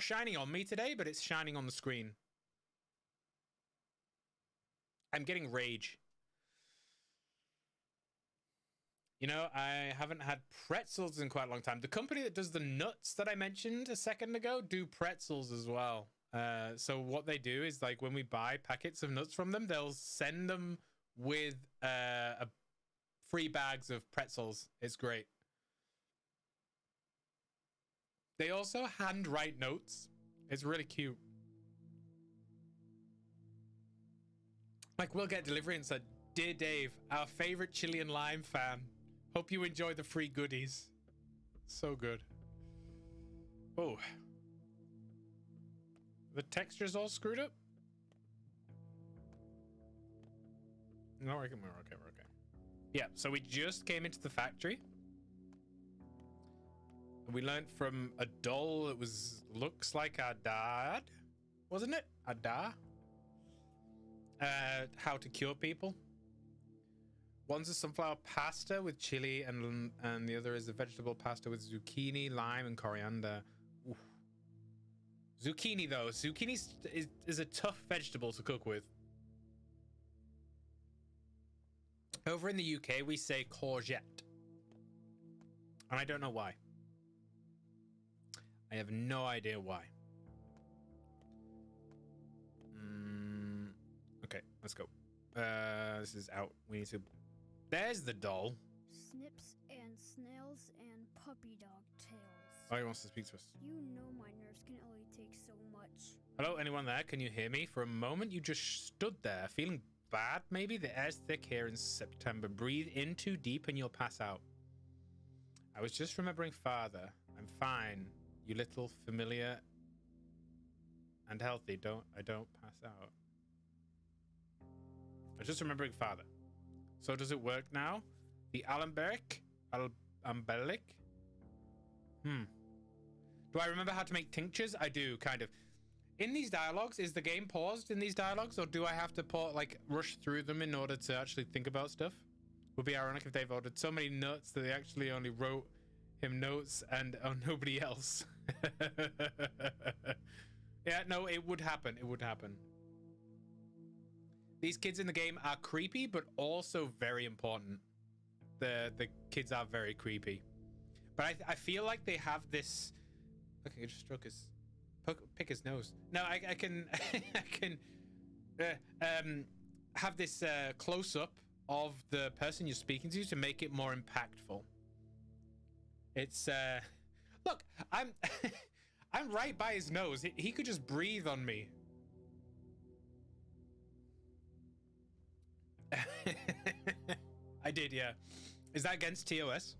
shining on me today, but it's shining on the screen. I'm getting rage. You know, I haven't had pretzels in quite a long time. The company that does the nuts that I mentioned a second ago do pretzels as well. So what they do is, like, when we buy packets of nuts from them, they'll send them with free bags of pretzels. It's great. They also handwrite notes. It's really cute. Like, we'll get delivery and said, "Dear Dave, our favorite chili and lime fan. Hope you enjoy the free goodies." So good. Oh. The texture's all screwed up? No, we're okay, we're okay. Yeah, so we just came into the factory. We learned from a doll that looks like our dad, wasn't it? Our dad? How to cure people. One's a sunflower pasta with chili, and the other is a vegetable pasta with zucchini, lime, and coriander. Oof. Zucchini, though. Zucchini is a tough vegetable to cook with. Over in the UK, we say courgette. And I don't know why. I have no idea why. Okay, let's go. This is out. We need to... There's the doll. Snips and snails and puppy dog tails. Oh, he wants to speak to us. You know my nerves can only take so much. Hello, anyone there? Can you hear me? For a moment, you just stood there, feeling bad, maybe? The air's thick here in September. Breathe in too deep and you'll pass out. I was just remembering father. I'm fine. You little familiar and healthy. I don't pass out. I was just remembering father. So does it work now? The Alamberic? Ambelic? Do I remember how to make tinctures? I do, kind of. In these dialogues, is the game paused in these dialogues, or do I have to rush through them in order to actually think about stuff? Would be ironic if they've ordered so many nuts that they actually only wrote him notes and nobody else. Yeah, no, it would happen. It would happen. These kids in the game are creepy, but also very important. The kids are very creepy. But I feel like they have this... Okay, I just struck his... Pick his nose. No, I can... I can... have this close-up of the person you're speaking to make it more impactful. It's... Look, I'm... I'm right by his nose. He could just breathe on me. I did, yeah. Is that against TOS?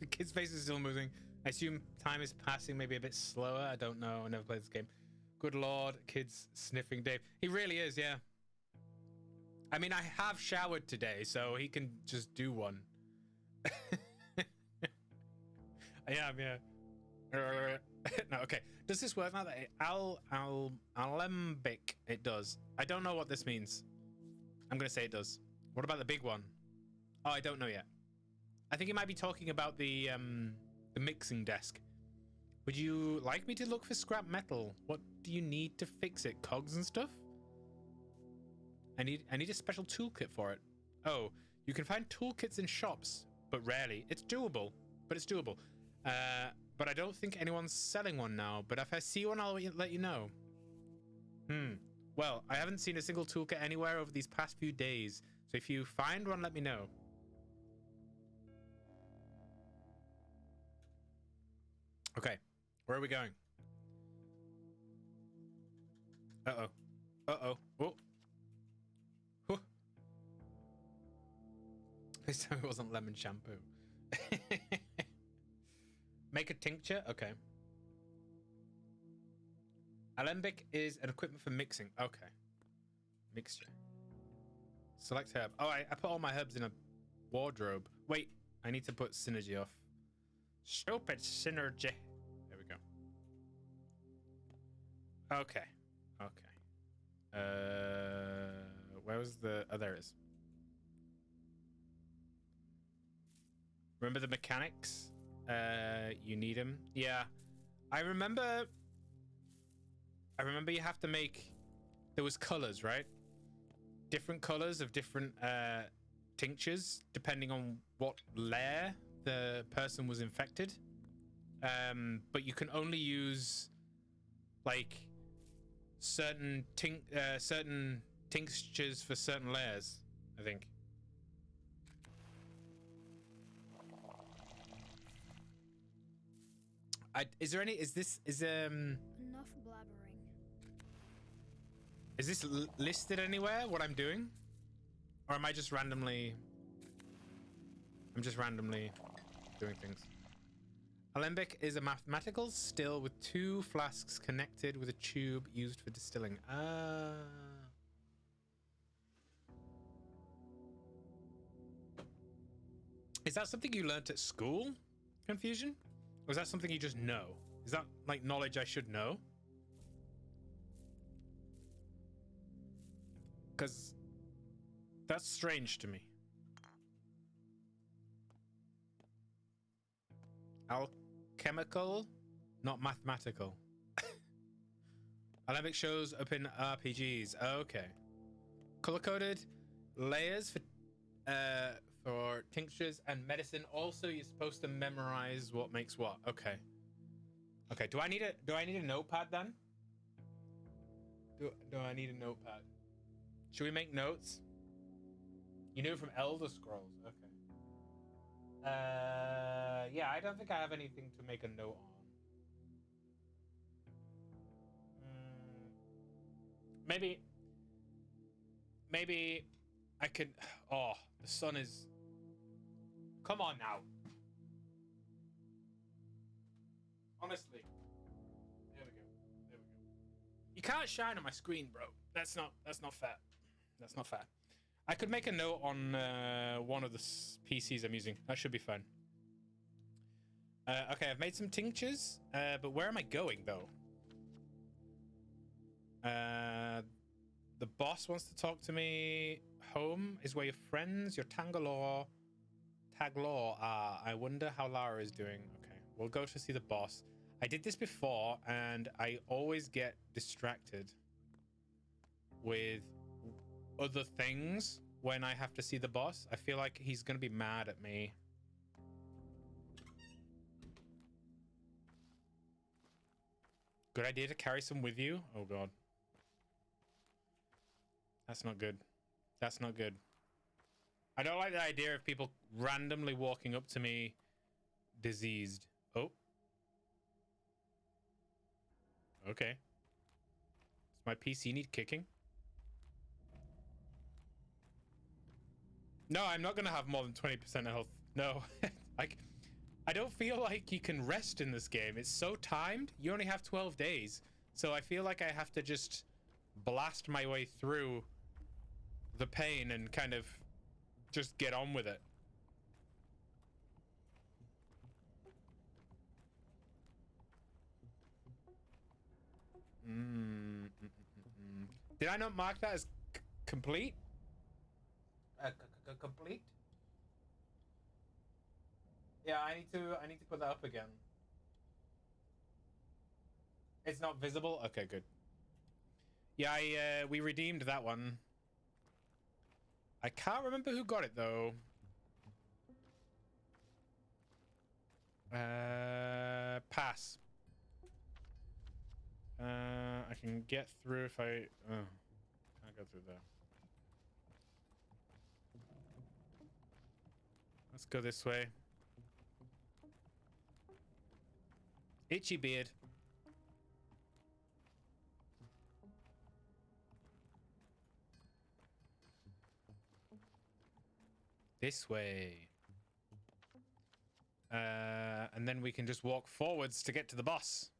The kid's face is still moving. I assume time is passing maybe a bit slower. I don't know. I never played this game. Good lord, kid's sniffing Dave. He really is, yeah. I mean, I have showered today, so he can just do one. I am, yeah. No, okay. Does this work now? That alembic. It does. I don't know what this means. I'm gonna say it does. What about the big one? Oh, I don't know yet. I think he might be talking about the mixing desk. Would you like me to look for scrap metal? What do you need to fix it? Cogs and stuff? I need a special toolkit for it. Oh, you can find toolkits in shops, but rarely. It's doable, but it's doable. But I don't think anyone's selling one now. But if I see one, I'll let you know. Well, I haven't seen a single toolkit anywhere over these past few days. So if you find one, let me know. Okay, where are we going? Uh-oh. Uh-oh. Oh. Huh. This time it wasn't lemon shampoo. Make a tincture? Okay. Alembic is an equipment for mixing. Okay. Mixture. Select herb. Oh, I put all my herbs in a wardrobe. Wait, I need to put synergy off. Stupid synergy. There we go. Okay. Okay. Where was the... Oh, there it is. Remember the mechanics? You need them? Yeah. I remember you have to make, there was colors, right? Different colors of different tinctures depending on what layer the person was infected. But you can only use like certain tinctures for certain layers, I think. Is there any? Is Enough blabbering. this listed anywhere? What I'm doing, or am I just randomly? I'm just randomly doing things. Alembic is a mathematical still with 2 flasks connected with a tube used for distilling. Is that something you learnt at school? Confusion? Or is that something you just know? Is that like knowledge I should know? Because that's strange to me. Alchemical, not mathematical. Alembic shows up in RPGs. Okay. Color-coded layers for tinctures and medicine. Also, you're supposed to memorize what makes what. Okay. Okay. Do I need a notepad then? Do I need a notepad? Should we make notes? You knew from Elder Scrolls. Okay. Yeah, I don't think I have anything to make a note on. Maybe I could. Oh, the sun is. Come on now. Honestly. There we go. There we go. You can't shine on my screen, bro. That's not fair. That's not fair. I could make a note on one of the PCs I'm using. That should be fine. Okay, I've made some tinctures, but where am I going, though? The boss wants to talk to me. Home is where your friends, your Taglaw are. I wonder how Lara is doing. Okay, we'll go to see the boss. I did this before, and I always get distracted with other things when I have to see the boss. I feel like he's gonna be mad at me. Good idea to carry some with you. Oh god, that's not good. That's not good. I don't like the idea of people randomly walking up to me diseased. Oh, okay. Does my PC need kicking? No, I'm not gonna have more than 20% health. No. I don't feel like you can rest in this game. It's so timed. You only have 12 days. So I feel like I have to just blast my way through the pain and kind of just get on with it. Did I not mark that as complete? Complete? Yeah, I need to put that up again. It's not visible? Okay, good. Yeah, we redeemed that one. I can't remember who got it though. Pass. I can get through if I can't go through there. Let's go this way. Itchy beard. This way. And then we can just walk forwards to get to the boss.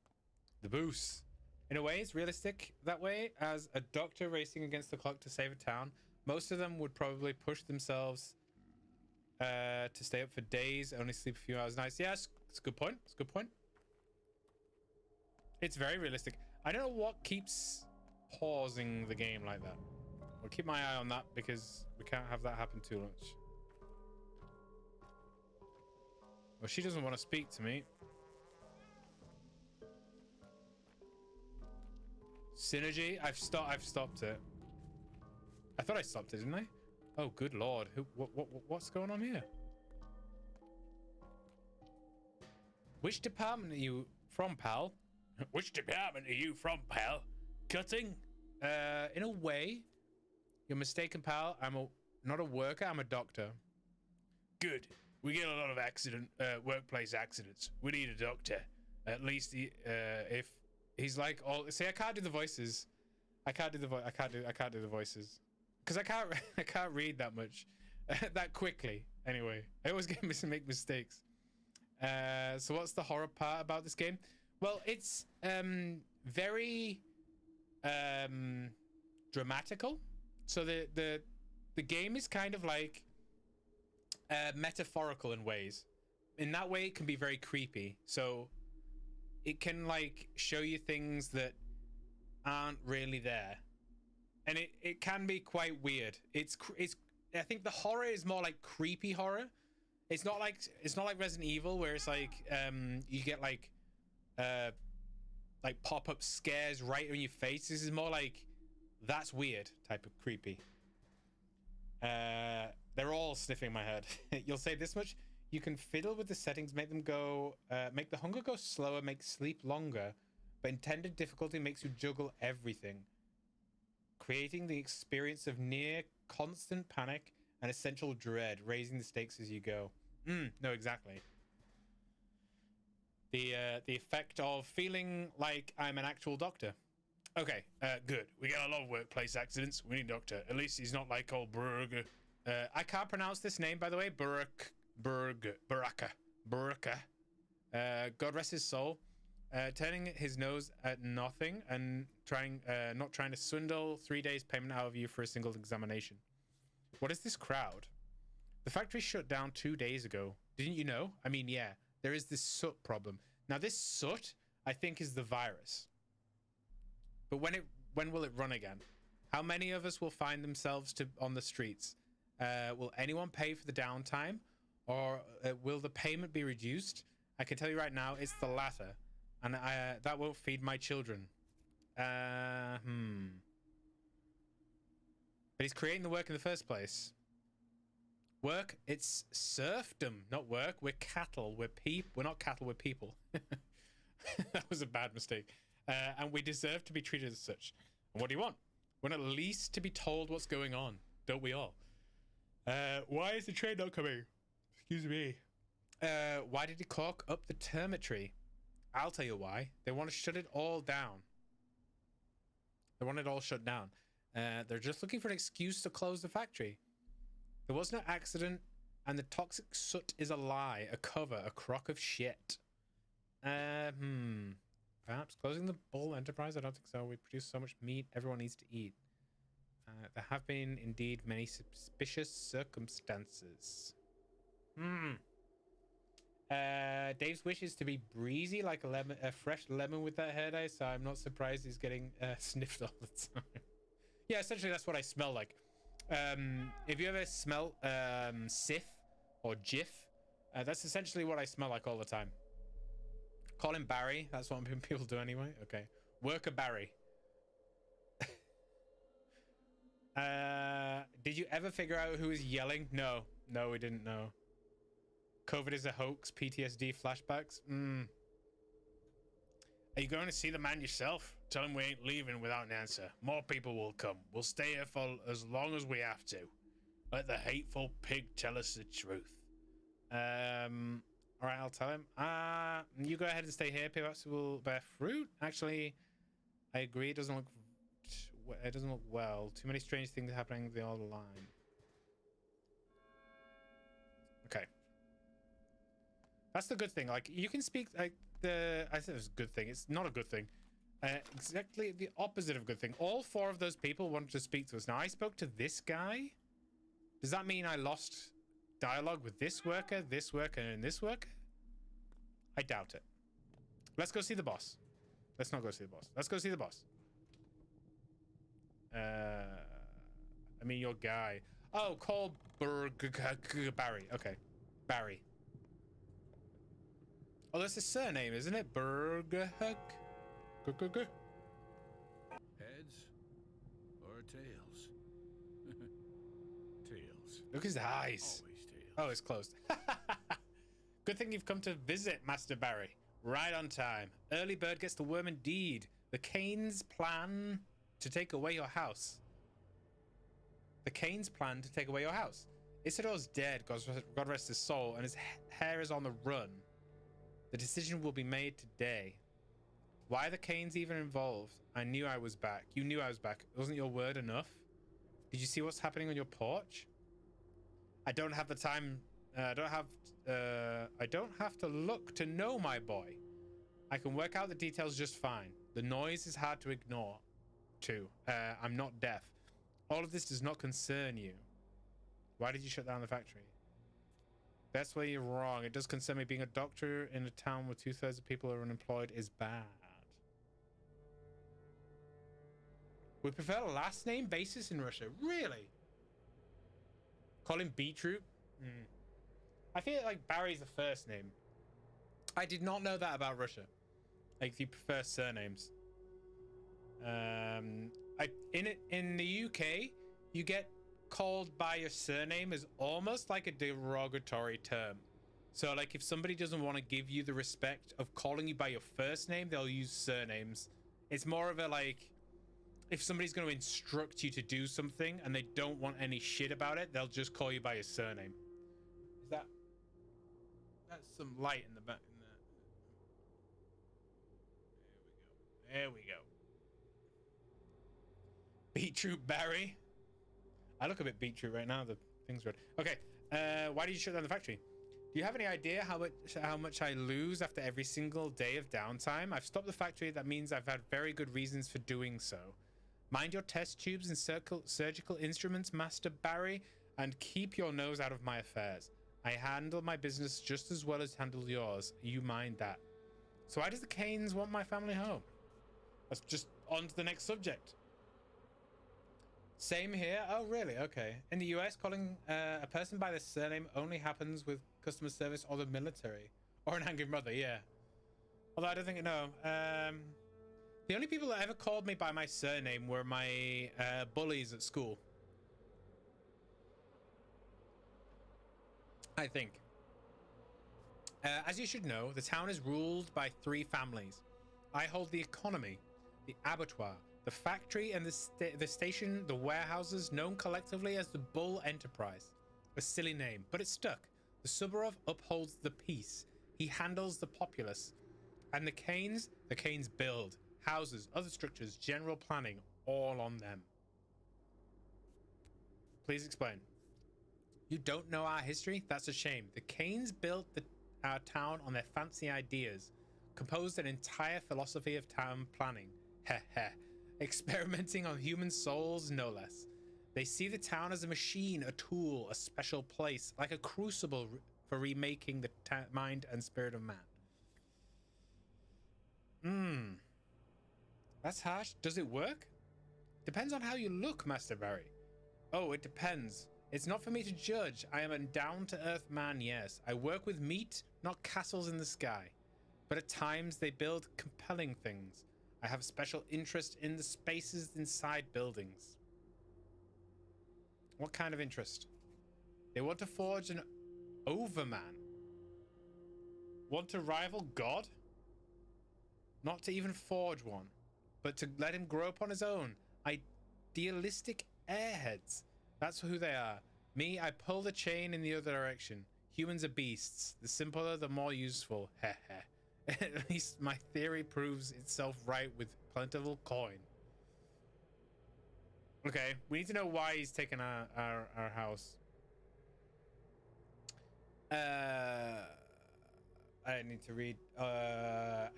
The boss. In a way, it's realistic that way. As a doctor racing against the clock to save a town, most of them would probably push themselves to stay up for days, only sleep a few hours nights. Yeah, it's a good point. It's a good point. It's very realistic. I don't know what keeps pausing the game like that. I'll keep my eye on that because we can't have that happen too much. Well, she doesn't want to speak to me. Synergy. I've stopped it. I thought I stopped it, didn't I? Oh, good lord. What's going on here? Which department are you from, pal? Which department are you from, pal? Cutting? In a way, you're mistaken, pal. I'm not a worker, I'm a doctor. Good. We get a lot of workplace accidents. We need a doctor. At least if he's like all. See, I can't do the voices. I can't do the voices because I can't read that much, that quickly. Anyway, I always make mistakes. So what's the horror part about this game? Well, it's very dramatical. So the game is kind of like metaphorical in ways. In that way, it can be very creepy. So it can like show you things that aren't really there, and it can be quite weird. It's I think the horror is more like creepy horror. It's not like Resident Evil where it's like you get like pop-up scares right in your face. This is more like that's weird type of creepy. They're all sniffing my head. You'll say this much: you can fiddle with the settings, make the hunger go slower, make sleep longer, but intended difficulty makes you juggle everything, creating the experience of near constant panic and essential dread, raising the stakes as you go. No, exactly. The effect of feeling like I'm an actual doctor. Okay, good. We got a lot of workplace accidents. We need a doctor. At least he's not like old Burger. I can't pronounce this name, by the way. Baraka. God rest his soul. Turning his nose at nothing and not trying to swindle 3 days payment out of you for a single examination. What is this crowd? The factory shut down 2 days ago. Didn't you know? I mean, yeah, there is this soot problem. Now, this soot, I think, is the virus. But when will it run again? How many of us will find themselves on the streets? Will anyone pay for the downtime? Or will the payment be reduced? I can tell you right now, it's the latter. And that won't feed my children. But he's creating the work in the first place. Work? It's serfdom, not work. We're cattle. We're not cattle, we're people. That was a bad mistake. And we deserve to be treated as such. And what do you want? We want at least to be told what's going on. Don't we all? Why is the train not coming? Excuse me. Why did he cork up the termitory? I'll tell you why. They want to shut it all down. They want it all shut down. They're just looking for an excuse to close the factory. There was no accident, and the toxic soot is a lie, a cover, a crock of shit. Perhaps closing the Bull Enterprise? I don't think so. We produce so much meat, everyone needs to eat. There have been, indeed, many suspicious circumstances. Dave's wish is to be breezy like a fresh lemon with that hair dye, so I'm not surprised he's getting sniffed all the time. Yeah, essentially that's what I smell like. If you ever smell Sif or Jif, that's essentially what I smell like all the time. Call him Barry. That's what people do anyway. Okay. Worker Barry. Did you ever figure out who was yelling? No, we didn't know. COVID is a hoax. PTSD flashbacks. Are you going to see the man yourself? Tell him we ain't leaving without an answer. More people will come. We'll stay here for as long as we have to. Let the hateful pig tell us the truth. All right, I'll tell him. You go ahead and stay here. Perhaps we'll bear fruit. Actually, I agree. It doesn't look well. Too many strange things happening. They all align. Okay. That's the good thing. Like, you can speak like I said it was a good thing. It's not a good thing. Exactly the opposite of a good thing. All 4 of those people wanted to speak to us. Now, I spoke to this guy. Does that mean I lost dialogue with this worker, and this worker? I doubt it. Let's go see the boss. Let's not go see the boss. Let's go see the boss. I mean, your guy. Oh, call Barry. Okay. Barry. Oh, that's his surname, isn't it? Tails. Tails. Look at his eyes. Always tails. Oh, it's closed. Good thing you've come to visit, Master Barry. Right on time. Early bird gets the worm indeed. The Canes plan to take away your house. The Canes plan to take away your house. Isidor's dead, God rest his soul, and his hair is on the run. The decision will be made today. Why are the Canes even involved? I knew I was back. You knew I was back. Wasn't your word enough? Did you see what's happening on your porch? I don't have the time. I don't have to look to know, my boy. I can work out the details just fine. The noise is hard to ignore, too. I'm not deaf. All of this does not concern you. Why did you shut down the factory? That's where you're wrong. It does concern me. Being a doctor in a town where 2/3 of people are unemployed is bad. We prefer a last name basis in Russia. Really? Call him Beetroot? I feel like Barry's the first name. I did not know that about Russia. Like, you prefer surnames. In the UK, you get called by your surname as almost like a derogatory term. So, like, if somebody doesn't want to give you the respect of calling you by your first name, they'll use surnames. It's more of a, like, if somebody's going to instruct you to do something and they don't want any shit about it, they'll just call you by your surname. Is that... That's some light in the back. There we go. Beetroot Barry. I look a bit beetroot right now. The thing's red. Okay. Why did you shut down the factory? Do you have any idea how much I lose after every single day of downtime? I've stopped the factory. That means I've had very good reasons for doing so. Mind your test tubes and surgical instruments, Master Barry, and keep your nose out of my affairs. I handle my business just as well as handle yours. You mind that. So why does the Canes want my family home? Let's just on to the next subject. Same here. Oh, really? Okay. In the US, calling a person by their surname only happens with customer service or the military. Or an angry mother, yeah. Although I don't think, no. The only people that ever called me by my surname were my bullies at school. I think. As you should know, the town is ruled by 3 families. I hold the economy, the abattoir, the factory, and the station, the warehouses, known collectively as the Bull Enterprise. A silly name, but it's stuck. The Suborov upholds the peace. He handles the populace. And the Canes build houses, other structures, general planning, all on them. Please explain. You don't know our history? That's a shame. The Canes built our town on their fancy ideas, composed an entire philosophy of town planning. Heh heh. Experimenting on human souls, no less. They see the town as a machine, a tool, a special place, like a crucible for remaking the mind and spirit of man. That's harsh. Does it work? Depends on how you look, Master Barry. Oh, it depends. It's not for me to judge. I am a down-to-earth man, yes. I work with meat, not castles in the sky. But at times, they build compelling things. I have a special interest in the spaces inside buildings. What kind of interest? They want to forge an overman. Want to rival God? Not to even forge one, but to let him grow up on his own. Idealistic airheads. That's who they are. Me, I pull the chain in the other direction. Humans are beasts. The simpler, the more useful. Heh heh. At least my theory proves itself right with plentiful coin. Okay, we need to know why he's taken our house. I need to read.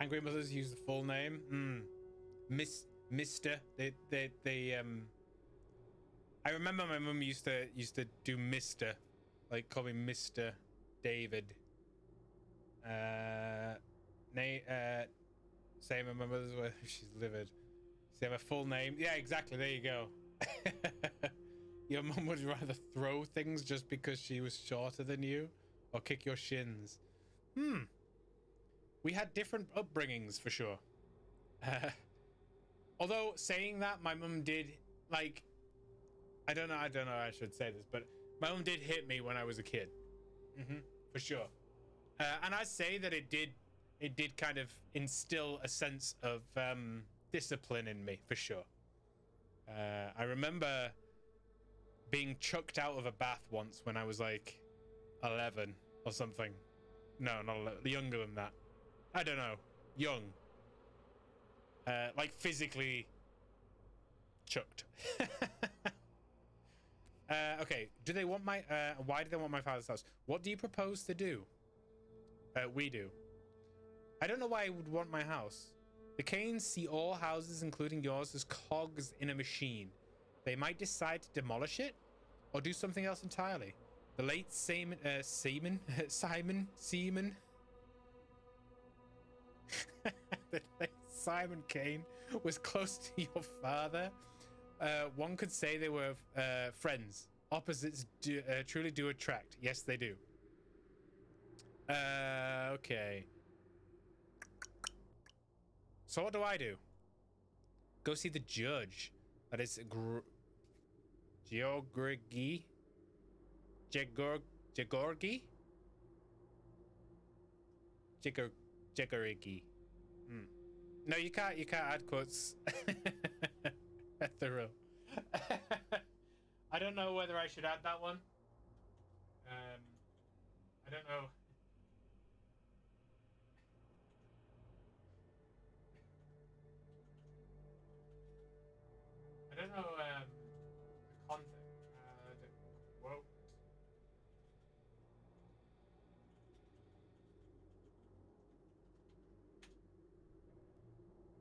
Angry mothers use the full name. Mr. I remember my mum used to do Mr. Like call me Mr. David. Say my mother's where she's livid. Say my full name. Yeah, exactly. There you go. Your mum would rather throw things just because she was shorter than you, or kick your shins. We had different upbringings for sure. Although saying that, my mum did like I don't know. I don't know. I should say this, but my mom did hit me when I was a kid, for sure. And I say that it did kind of instill a sense of discipline in me, for sure. I remember being chucked out of a bath once when I was like 11 or something. No, not 11, younger than that. I don't know. Young. Like physically chucked. Okay. Do they want my? Why do they want my father's house? What do you propose to do? We do. I don't know why I would want my house. The Canes see all houses, including yours, as cogs in a machine. They might decide to demolish it, or do something else entirely. The late Simon. The late Simon Kane was close to your father. One could say they were friends. Opposites truly do attract. Yes, they do. Okay. So what do I do? Go see the judge. That is Georgi? Jegorgi? Jegorgi. No, you can't add quotes at the row. I don't know whether I should add that one. I don't know. I don't know the context. The quote.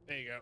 There you go.